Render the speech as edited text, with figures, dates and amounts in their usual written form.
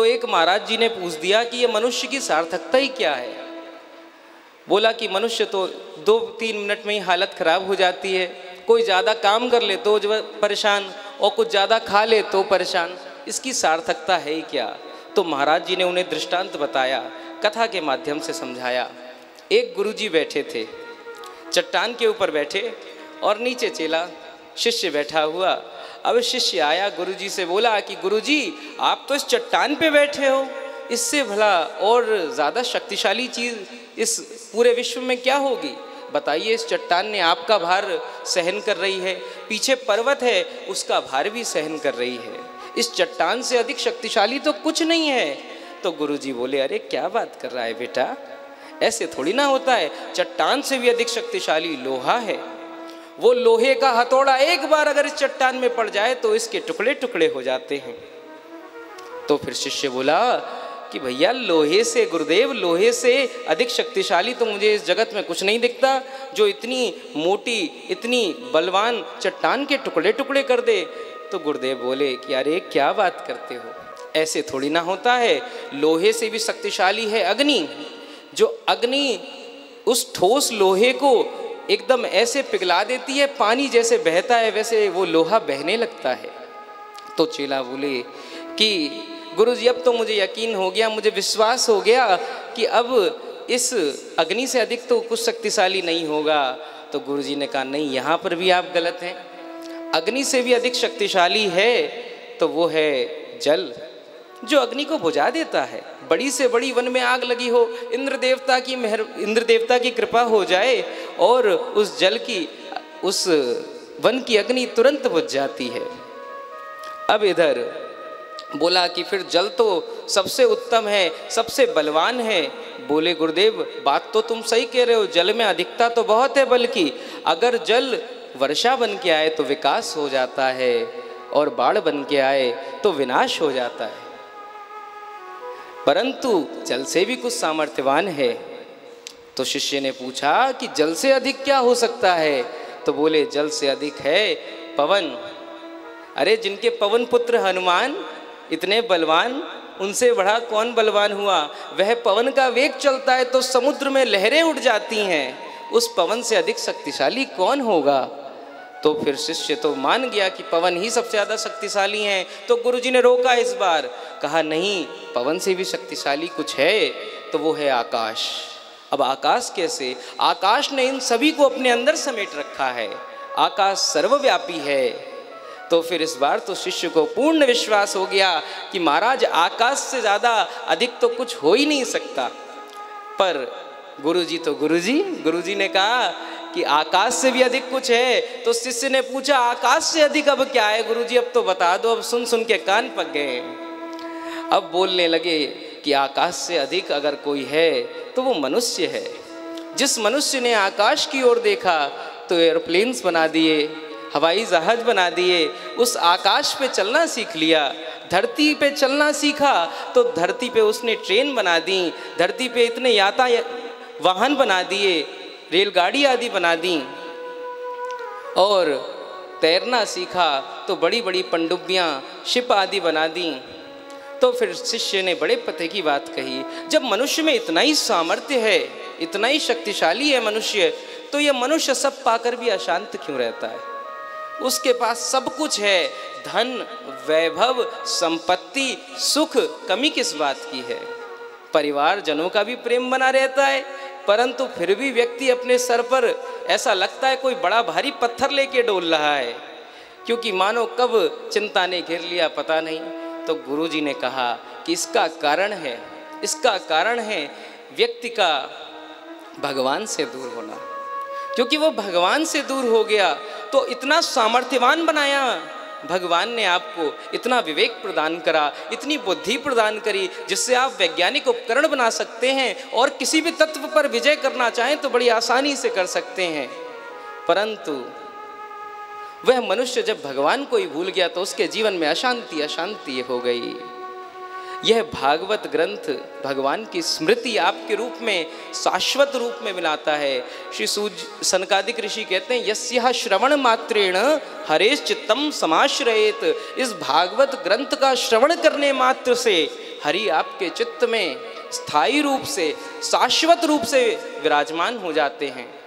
तो एक महाराज जी ने पूछ दिया कि ये मनुष्य की सार्थकता ही क्या है। बोला कि मनुष्य तो 2-3 मिनट में ही हालत खराब हो जाती है, कोई ज़्यादा काम कर ले तो जो परेशान, और कुछ ज़्यादा खा ले तो परेशान, इसकी सार्थकता है ही क्या। तो महाराज जी ने उन्हें दृष्टांत बताया, कथा के माध्यम से समझाया। एक गुरुजी बैठे थे, चट्टान के ऊपर बैठे और नीचे चेला शिष्य बैठा हुआ। अब शिष्य आया गुरुजी से, बोला कि गुरुजी आप तो इस चट्टान पे बैठे हो, इससे भला और ज़्यादा शक्तिशाली चीज़ इस पूरे विश्व में क्या होगी, बताइए। इस चट्टान ने आपका भार सहन कर रही है, पीछे पर्वत है उसका भार भी सहन कर रही है, इस चट्टान से अधिक शक्तिशाली तो कुछ नहीं है। तो गुरुजी बोले, अरे क्या बात कर रहा है बेटा, ऐसे थोड़ी ना होता है, चट्टान से भी अधिक शक्तिशाली लोहा है। वो लोहे का हथौड़ा एक बार अगर इस चट्टान में पड़ जाए तो इसके टुकड़े टुकड़े हो जाते हैं। तो फिर शिष्य बोला कि भैया लोहे से, गुरुदेव लोहे से अधिक शक्तिशाली तो मुझे इस जगत में कुछ नहीं दिखता जो इतनी मोटी, इतनी बलवान चट्टान के टुकड़े टुकड़े कर दे। तो गुरुदेव बोले कि अरे क्या बात करते हो, ऐसे थोड़ी ना होता है। लोहे से भी शक्तिशाली है अग्नि, जो अग्नि उस ठोस लोहे को एकदम ऐसे पिघला देती है, पानी जैसे बहता है वैसे वो लोहा बहने लगता है। तो चेला बोले कि गुरुजी अब तो मुझे यकीन हो गया, मुझे विश्वास हो गया कि अब इस अग्नि से अधिक तो कुछ शक्तिशाली नहीं होगा। तो गुरुजी ने कहा नहीं, यहाँ पर भी आप गलत हैं। अग्नि से भी अधिक शक्तिशाली है तो वो है जल, जो अग्नि को बुझा देता है। बड़ी से बड़ी वन में आग लगी हो, इंद्र देवता की कृपा हो जाए और उस जल की, उस वन की अग्नि तुरंत बुझ जाती है। अब इधर बोला कि फिर जल तो सबसे उत्तम है, सबसे बलवान है। बोले गुरुदेव बात तो तुम सही कह रहे हो, जल में अधिकता तो बहुत है, बल्कि अगर जल वर्षा बन के आए तो विकास हो जाता है और बाढ़ बन के आए तो विनाश हो जाता है, परंतु जल से भी कुछ सामर्थ्यवान है। तो शिष्य ने पूछा कि जल से अधिक क्या हो सकता है। तो बोले जल से अधिक है पवन। अरे जिनके पवन पुत्र हनुमान इतने बलवान, उनसे बड़ा कौन बलवान हुआ। वह पवन का वेग चलता है तो समुद्र में लहरें उठ जाती हैं, उस पवन से अधिक शक्तिशाली कौन होगा। तो फिर शिष्य तो मान गया कि पवन ही सबसे ज़्यादा शक्तिशाली हैं। तो गुरुजी ने रोका इस बार, कहा नहीं, पवन से भी शक्तिशाली कुछ है, तो वो है आकाश। अब आकाश कैसे, आकाश ने इन सभी को अपने अंदर समेट रखा है, आकाश सर्वव्यापी है। तो फिर इस बार तो शिष्य को पूर्ण विश्वास हो गया कि महाराज आकाश से ज़्यादा अधिक तो कुछ हो ही नहीं सकता। पर गुरुजी ने कहा कि आकाश से भी अधिक कुछ है। तो शिष्य ने पूछा आकाश से अधिक अब क्या है गुरुजी, अब तो बता दो। अब सुन सुन के कान पक गए। अब बोलने लगे कि आकाश से अधिक अगर कोई है तो वो मनुष्य है। जिस मनुष्य ने आकाश की ओर देखा तो एयरप्लेन्स बना दिए, हवाई जहाज बना दिए, उस आकाश पे चलना सीख लिया। धरती पे चलना सीखा तो धरती पे उसने ट्रेन बना दी, धरती पे इतने वाहन बना दिए, रेलगाड़ी आदि बना दी। और तैरना सीखा तो बड़ी बड़ी पनडुब्बियाँ, शिप आदि बना दी। तो फिर शिष्य ने बड़े पते की बात कही, जब मनुष्य में इतना ही सामर्थ्य है, इतना ही शक्तिशाली है मनुष्य, तो ये मनुष्य सब पाकर भी अशांत क्यों रहता है। उसके पास सब कुछ है, धन, वैभव, संपत्ति, सुख, कमी किस बात की है। परिवार जनों का भी प्रेम बना रहता है, परंतु फिर भी व्यक्ति अपने सर पर ऐसा लगता है कोई बड़ा भारी पत्थर लेके डोल रहा है, क्योंकि मानो कब चिंता ने घेर लिया पता नहीं। तो गुरुजी ने कहा कि इसका कारण है व्यक्ति का भगवान से दूर होना। क्योंकि वो भगवान से दूर हो गया तो इतना सामर्थ्यवान बनाया भगवान ने आपको, इतना विवेक प्रदान करा, इतनी बुद्धि प्रदान करी, जिससे आप वैज्ञानिक उपकरण बना सकते हैं और किसी भी तत्व पर विजय करना चाहें तो बड़ी आसानी से कर सकते हैं। परंतु वह मनुष्य जब भगवान को ही भूल गया तो उसके जीवन में अशांति हो गई। यह भागवत ग्रंथ भगवान की स्मृति आपके रूप में, शाश्वत रूप में मिलाता है। श्री सनकादिक ऋषि कहते हैं यस्यः श्रवण मात्रेण हरेश चित्तम समाश्रयेत। इस भागवत ग्रंथ का श्रवण करने मात्र से हरि आपके चित्त में स्थायी रूप से, शाश्वत रूप से विराजमान हो जाते हैं।